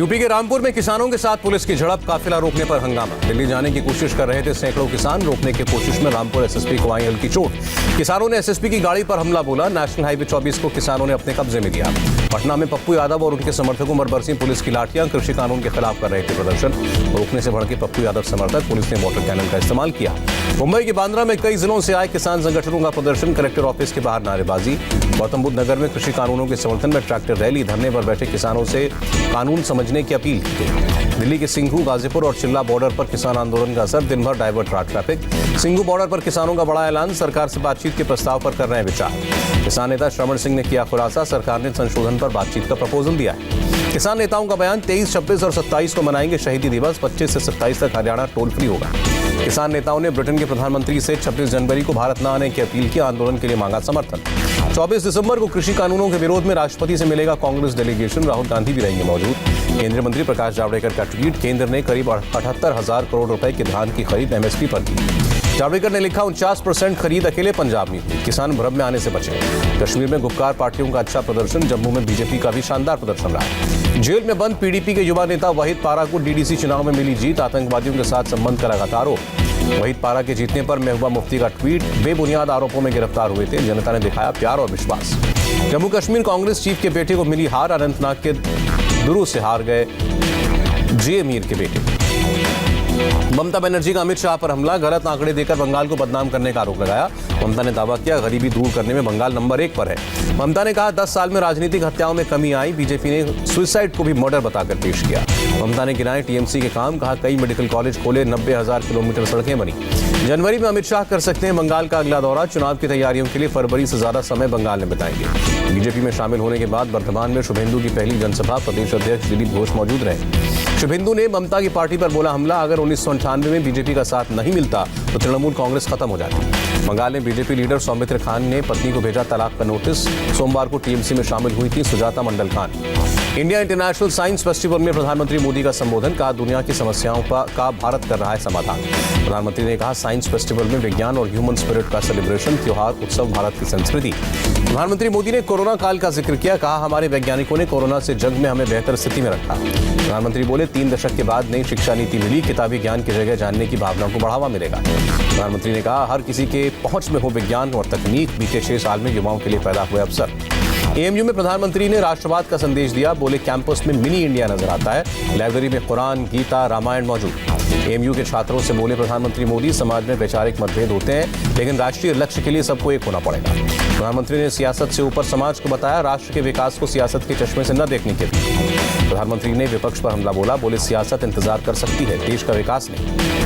UP के रामपुर में किसानों के साथ पुलिस की झड़प, काफिला रोकने पर हंगामा। दिल्ली जाने की कोशिश कर रहे थे सैकड़ों किसान, रोकने की कोशिश में रामपुर एसएसपी को आई हल्की चोट। किसानों ने एसएसपी की गाड़ी पर हमला बोला। नेशनल हाईवे 24 को किसानों ने अपने कब्जे में लिया। पटना में पप्पू यादव और उनके समर्थकों पर बरसी पुलिस की लाठियां, कृषि कानून के खिलाफ कर रहे थे प्रदर्शन। रोकने से भड़के पप्पू यादव समर्थक, पुलिस ने वाटर कैनन का इस्तेमाल किया। मुंबई के बांद्रा में कई जिलों से आए किसान संगठनों का प्रदर्शन, कलेक्टर ऑफिस के बाहर नारेबाजी। गौतम बुद्ध नगर में कृषि कानूनों के समर्थन में ट्रैक्टर रैली, धरने पर बैठे किसानों से कानून समझने की अपील की गई। दिल्ली के सिंघू, गाजीपुर और चिल्ला बॉर्डर पर किसान आंदोलन का असर, दिन भर डाइवर्ट रहा ट्रैफिक। सिंघू बॉर्डर पर किसानों का बड़ा ऐलान, सरकार से बातचीत के प्रस्ताव पर कर रहे हैं विचार। किसान नेता श्रवण सिंह ने किया खुलासा, सरकार ने संशोधन पर बातचीत का प्रपोजल दिया है। किसान नेताओं का बयान, 23, 26 और 27 को मनाएंगे शहीदी दिवस, 25 से 27 तक हरियाणा टोल फ्री होगा। किसान नेताओं ने ब्रिटेन के प्रधानमंत्री से 26 जनवरी को भारत न आने की अपील की, आंदोलन के लिए मांगा समर्थन। 24 दिसंबर को कृषि कानूनों के विरोध में राष्ट्रपति से मिलेगा कांग्रेस डेलीगेशन, राहुल गांधी भी रहेंगे मौजूद। केंद्रीय मंत्री प्रकाश जावड़ेकर का ट्वीट, केंद्र ने करीब 78,000 करोड़ रुपए की धान की खरीद एमएसपी पर की। जावड़ेकर ने लिखा, 49% खरीद अकेले पंजाब में हुई, किसान भ्रम में आने से बचे। कश्मीर में गुपकार पार्टियों का अच्छा प्रदर्शन, जम्मू में बीजेपी का भी शानदार प्रदर्शन रहा। जेल में बंद पीडीपी के युवा नेता वहीद पारा को डीडीसी चुनाव में मिली जीत, आतंकवादियों के साथ संबंध का लगातार आरोप। वहीद पारा के जीतने पर महबूबा मुफ्ती का ट्वीट, बेबुनियाद आरोपों में गिरफ्तार हुए थे, जनता ने दिखाया प्यार और विश्वास। जम्मू कश्मीर कांग्रेस चीफ के बेटे को मिली हार, अनंतनाग के दुरू से हार गए जे मीर के बेटे। ममता बनर्जी का अमित शाह पर हमला, गलत आंकड़े देकर बंगाल को बदनाम करने का आरोप लगाया। ममता ने दावा किया, गरीबी दूर करने में बंगाल नंबर 1 पर है। ममता ने कहा, 10 साल में राजनीतिक हत्याओं में कमी आई, बीजेपी ने सुसाइड को भी मर्डर बताकर पेश किया। ममता ने गिनाए टीएमसी के काम, कहा कई मेडिकल कॉलेज खोले, 90,000 किलोमीटर सड़कें बनी। जनवरी में अमित शाह कर सकते हैं बंगाल का अगला दौरा, चुनाव की तैयारियों के लिए फरवरी से ज्यादा समय बंगाल में बिताएंगे। बीजेपी में शामिल होने के बाद वर्धमान में शुभेंदु की पहली जनसभा, प्रदेश अध्यक्ष दिलीप घोष मौजूद रहे। शुभेंदु ने ममता की पार्टी पर बोला हमला, अगर 1998 में बीजेपी का साथ नहीं मिलता तो तृणमूल कांग्रेस खत्म हो जाती। बंगाल में बीजेपी लीडर सौमित्र खान ने पत्नी को भेजा तलाक का नोटिस। सोमवार को टीएमसी में शामिल हुई थी Sujata Mandal Khan. India International Science Festival में प्रधानमंत्री मोदी का संबोधन, कहा दुनिया की समस्याओं का भारत कर रहा है समाधान। प्रधानमंत्री ने कहा, साइंस फेस्टिवल में विज्ञान और ह्यूमन स्पिरिट का सेलिब्रेशन, त्योहार उत्सव भारत की संस्कृति। प्रधानमंत्री मोदी ने कोरोना काल का जिक्र किया, कहा हमारे वैज्ञानिकों ने कोरोना से जंग में हमें बेहतर स्थिति में रखा। प्रधानमंत्री बोले, 3 दशक के बाद नई शिक्षा नीति मिली, किताबी ज्ञान की जगह जानने की भावना को बढ़ावा मिलेगा। प्रधानमंत्री ने कहा, हर किसी के पहुंच में हो विज्ञान और तकनीक, बीते 6 साल में युवाओं के लिए पैदा हुए अवसर। एएमयू में प्रधानमंत्री ने राष्ट्रवाद का संदेश दिया, बोले कैंपस में मिनी इंडिया नजर आता है, लाइब्रेरी में कुरान, गीता, रामायण मौजूद। एएमयू के छात्रों से बोले प्रधानमंत्री मोदी, समाज में वैचारिक मतभेद होते हैं, लेकिन राष्ट्रीय लक्ष्य के लिए सबको एक होना पड़ेगा। प्रधानमंत्री ने सियासत से ऊपर समाज को बताया, राष्ट्र के विकास को सियासत के चश्मे से न देखने के लिए। प्रधानमंत्री ने विपक्ष पर हमला बोला, बोले सियासत इंतजार कर सकती है, देश का विकास नहीं।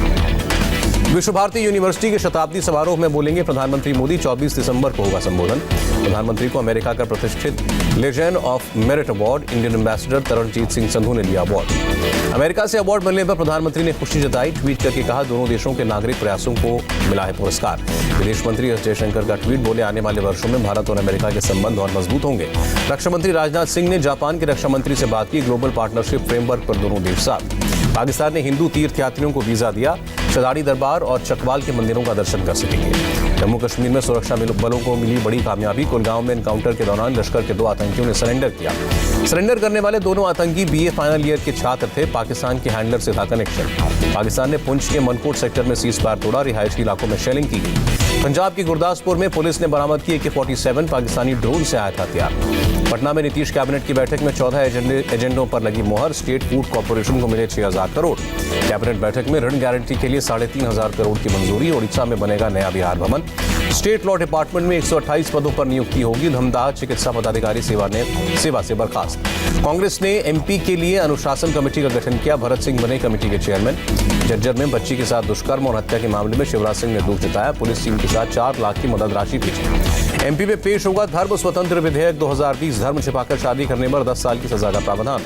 विश्व भारती यूनिवर्सिटी के शताब्दी समारोह में बोलेंगे प्रधानमंत्री मोदी, 24 दिसंबर को होगा संबोधन। प्रधानमंत्री को अमेरिका का प्रतिष्ठित legend of merit award, Indian ambassador Taranjit Singh Sandhu ने लिया अवार्ड। अमेरिका से अवार्ड मिलने पर प्रधानमंत्री ने खुशी जताई, ट्वीट करके कहा दोनों देशों के नागरिक प्रयासों को मिला है पुरस्कार। विदेश मंत्री एस जयशंकर का ट्वीट, बोले आने वाले वर्षों में भारत और अमेरिका के संबंध और मजबूत होंगे। रक्षा मंत्री राजनाथ सिंह ने जापान के रक्षा मंत्री से बात की, ग्लोबल पार्टनरशिप फ्रेमवर्क पर दोनों देश साथ। पाकिस्तान ने हिंदू तीर्थयात्रियों को वीजा दिया, शदाड़ी दरबार और चकवाल के मंदिरों का दर्शन कर सकेंगे। जम्मू कश्मीर में सुरक्षा बलों को मिली बड़ी कामयाबी, कुलगांव में एनकाउंटर के दौरान लश्कर के 2 आतंकियों ने सरेंडर किया। सरेंडर करने वाले दोनों आतंकी बीए फाइनल ईयर के छात्र थे, पाकिस्तान के हैंडलर से था कनेक्शन। पाकिस्तान ने पुंछ के मनकोट सेक्टर में सीज फायर तोड़ा, रिहायशी इलाकों में शेलिंग की गई। पंजाब के गुरदासपुर में पुलिस ने बरामद की AK-47, पाकिस्तानी ड्रोन से आया था हथियार। पटना में नीतीश कैबिनेट की बैठक में 14 एजेंडों पर लगी मोहर, स्टेट फूड कॉर्पोरेशन को मिले 6,000 करोड़। कैबिनेट बैठक में ऋण गारंटी के लिए 3,500 करोड़ की मंजूरी, ओडिशा में बनेगा नया बिहार भवन। स्टेट लॉ डिपार्टमेंट में 128 पदों पर नियुक्ति होगी, धमदाह चिकित्सा पदाधिकारी सेवा से बर्खास्त। कांग्रेस ने एमपी के लिए अनुशासन कमेटी का गठन किया, भरत सिंह बने कमेटी के चेयरमैन। झज्जर में बच्ची के साथ दुष्कर्म और हत्या के मामले में शिवराज सिंह ने दुख जताया, पुलिस टीम के साथ 4 लाख की मदद राशि भेजी। एमपी में पेश होगा धर्म स्वतंत्र विधेयक 2020, धर्म छिपाकर शादी करने पर 10 साल की सजा का प्रावधान।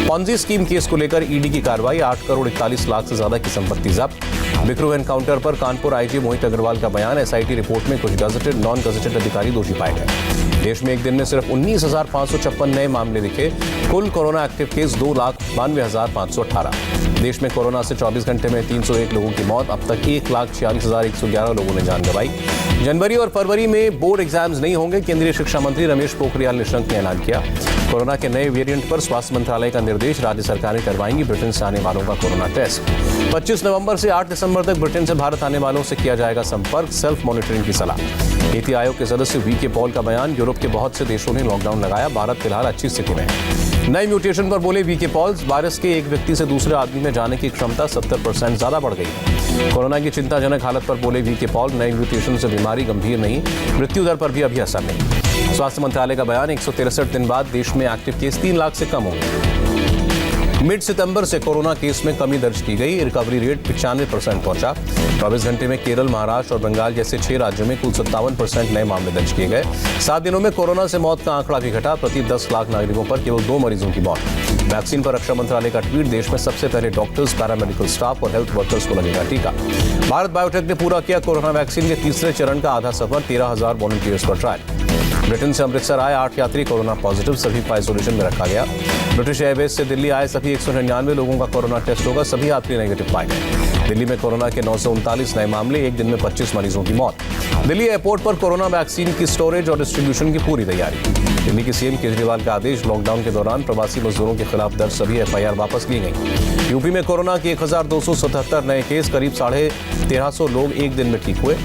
पॉन्जी स्कीम केस को लेकर ईडी की कार्रवाई, 8 करोड़ 41 लाख से ज्यादा की संपत्ति जब्त। बिकरू एनकाउंटर पर कानपुर आईजी मोहित अग्रवाल का बयान, एसआईटी रिपोर्ट में कुछ गजेटेड नॉन गजेटेड अधिकारी दोषी पाए गए। देश में एक दिन में सिर्फ 19,556 नए मामले दिखे। कुल कोरोना एक्टिव केस 2,92,518। देश में कोरोना से 24 घंटे में 301 लोगों की मौत। अब तक 1,46,111 लोगों ने जान गंवाई। जनवरी और फरवरी में बोर्ड एग्जाम्स नहीं होंगे, केंद्रीय शिक्षा मंत्री रमेश पोखरियाल निशंक ने ऐलान किया। कोरोना के नए वेरिएंट पर स्वास्थ्य मंत्रालय का निर्देश, राज्य सरकारें करवाएंगी ब्रिटेन से आने वालों का कोरोना टेस्ट। 25 नवंबर से 8 दिसंबर तक ब्रिटेन से भारत आने वालों से किया जाएगा संपर्क, सेल्फ मॉनिटरिंग की सलाह। नीति आयोग के सदस्य वीके पॉल का बयान, यूरोप के बहुत से देशों ने लॉकडाउन लगाया, भारत फिलहाल अच्छी स्थिति में है। नए म्यूटेशन पर बोले वीके पॉल, वायरस के एक व्यक्ति से दूसरे आदमी में जाने की क्षमता 70% ज्यादा बढ़ गई। कोरोना की चिंताजनक हालत पर बोले वीके पॉल, नए म्यूटेशन से बीमारी गंभीर नहीं, मृत्यु दर पर भी अभी असर नहीं। स्वास्थ्य मंत्रालय का बयान, 163 दिन बाद देश में एक्टिव केस 3 लाख से कम होंगे। मिड सितंबर से कोरोना केस में कमी दर्ज की गई, रिकवरी रेट 95% पहुंचा। 24 घंटे में केरल, महाराष्ट्र और बंगाल जैसे 6 राज्यों में कुल 57% नए मामले दर्ज किए गए। 7 दिनों में कोरोना से मौत का आंकड़ा भी घटा, प्रति 10 लाख नागरिकों पर केवल 2 मरीजों की मौत। वैक्सीन पर रक्षा मंत्रालय का ट्वीट, देश में सबसे पहले डॉक्टर्स, पैरामेडिकल स्टाफ और हेल्थ वर्कर्स को लगेगा टीका। भारत बायोटेक ने पूरा किया कोरोना वैक्सीन के तीसरे चरण का आधा सफर, 13,000 वॉलंटियर्स पर ट्रायल। ब्रिटेन से अमृतसर आए 8 यात्री कोरोना पॉजिटिव, सभी को आइसोलेशन में रखा गया। ब्रिटिश एयरवेज से दिल्ली आए सभी 199 लोगों का कोरोना टेस्ट होगा, सभी यात्री नेगेटिव पाए गए। दिल्ली में कोरोना के 939 नए मामले, एक दिन में 25 मरीजों की मौत। दिल्ली एयरपोर्ट पर कोरोना वैक्सीन की स्टोरेज और डिस्ट्रीब्यूशन की पूरी तैयारी। दिल्ली के सीएम केजरीवाल का आदेश, लॉकडाउन के दौरान प्रवासी मजदूरों के खिलाफ दर्ज सभी एफआईआर वापस ली गई। यूपी में कोरोना के 1,277 नए केस, करीब 1,350 लोग एक दिन में ठीक हुए।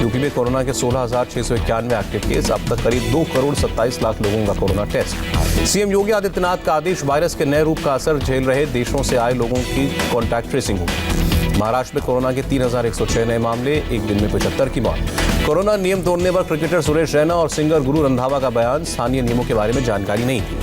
यूपी में कोरोना के 16,691 एक्टिव केस, अब तक करीब 2,27,00,000 लोगों का corona test. CM Yogi Adityanath का आदेश, वायरस के नए रूप का असर झेल रहे देशों से आए लोगों की कॉन्टैक्ट ट्रेसिंग होगी। महाराष्ट्र में कोरोना के 3,106 नए मामले, एक दिन में 75 की मौत। कोरोना नियम तोड़ने पर क्रिकेटर सुरेश रैना और सिंगर गुरु रंधावा का बयान, स्थानीय नियमों के बारे में जानकारी नहीं थी।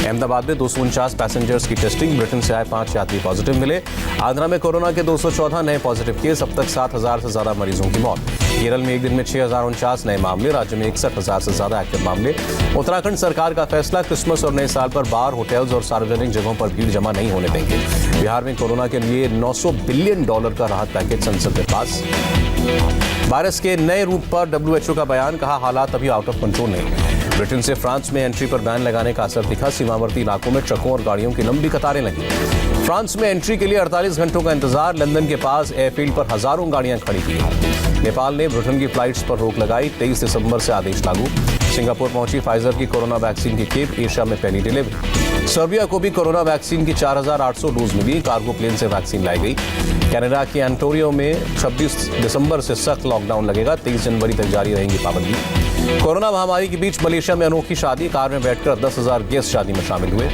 अहमदाबाद में 249 पैसेंजर्स की टेस्टिंग, ब्रिटेन से आए 5 यात्री पॉजिटिव मिले। आंध्रा में कोरोना के 214 नए पॉजिटिव केस, अब तक 7,000 से ज्यादा मरीजों की मौत। केरल में एक दिन में 6,049 नए मामले, राज्य में 61,000 से ज्यादा एक्टिव मामले। उत्तराखंड सरकार का फैसला, क्रिसमस और नए साल पर बार, होटल्स और सार्वजनिक जगहों पर भीड़ जमा नहीं होने देंगे। बिहार में कोरोना के लिए $900 बिलियन का राहत पैकेज संसद में पास। वायरस के नए रूप पर WHO का बयान, कहा हालात अभी आउट ऑफ कंट्रोल नहीं। ब्रिटेन से फ्रांस में एंट्री पर बैन लगाने का असर दिखा, सीमावर्ती इलाकों में ट्रकों और गाड़ियों की लंबी कतारें लगी। फ्रांस में एंट्री के लिए 48 घंटों का इंतजार, लंदन के पास एयरफील्ड पर हजारों गाड़ियां खड़ी की। नेपाल ने ब्रिटेन की फ्लाइट्स पर रोक लगाई, 23 दिसंबर से आदेश लागू। सिंगापुर पहुंची फाइजर की कोरोना वैक्सीन की खेप, एशिया में पहली डिलीवरी। सर्बिया को भी कोरोना वैक्सीन की 4,800 डोज मिली, कार्गो प्लेन से वैक्सीन लाई गई। कनाडा के एंटोरियो में 26 दिसंबर से सख्त लॉकडाउन लगेगा, 23 जनवरी तक जारी रहेंगी पाबंदी। कोरोना महामारी के बीच मलेशिया में अनोखी शादी, कार में बैठकर 10,000 गेस्ट शादी में शामिल हुए।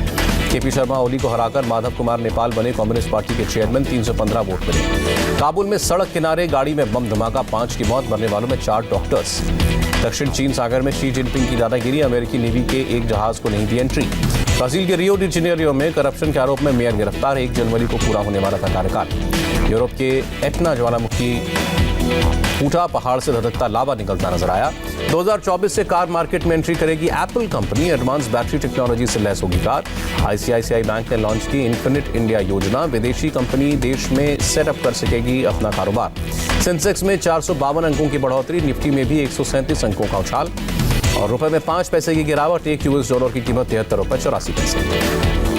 केपी शर्मा ओली को हराकर माधव कुमार नेपाल बने कम्युनिस्ट पार्टी के चेयरमैन, 315 वोट मिले। काबुल में सड़क किनारे गाड़ी में बम धमाका, 5 की मौत, मरने वालों में 4 डॉक्टर्स। दक्षिण चीन सागर में शी जिनपिंग की दादागिरी, अमेरिकी नेवी के एक जहाज को नहीं दी एंट्री। ब्राजील के रियो डी जेनेरियो में करप्शन के आरोप में मेयर गिरफ्तार, 1 जनवरी को पूरा होने वाला था कार्यकाल। यूरोप के एटना ज्वालामुखी फूटा, पहाड़ से धधकता लावा निकलता नजर आया। 2024 से कार मार्केट में एंट्री करेगी Apple company, advance battery technology से लैस होगी कार। आईसीआईसीआई बैंक ने लॉन्च की इन्फिनिट इंडिया योजना, विदेशी कंपनी देश में सेटअप कर सकेगी अपना कारोबार। सेंसेक्स में 452 अंकों की बढ़ोतरी, निफ्टी में भी 137 अंकों का उछाल और रुपए में 5 पैसे की गिरावट, $1 की कीमत $73.84।